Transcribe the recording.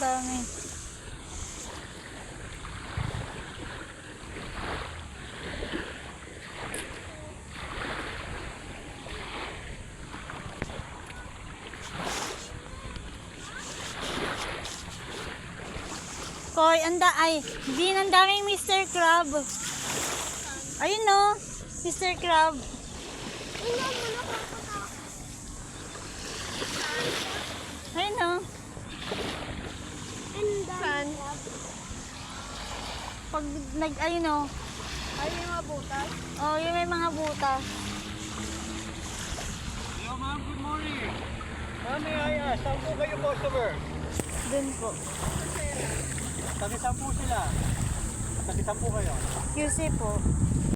dami. Koy, Jean, ang daming Mr. Crab. Ayun no, Mr. Crab. Ayun no. Saan? Pag ayun no. Ay, may mga butas. Oh, yung may mga butas. Hello ma'am, good morning. Ma'am, may I ask, saan po kayo customer? Dun po. Tagisan po sila. Tagisan po kayo. QC po.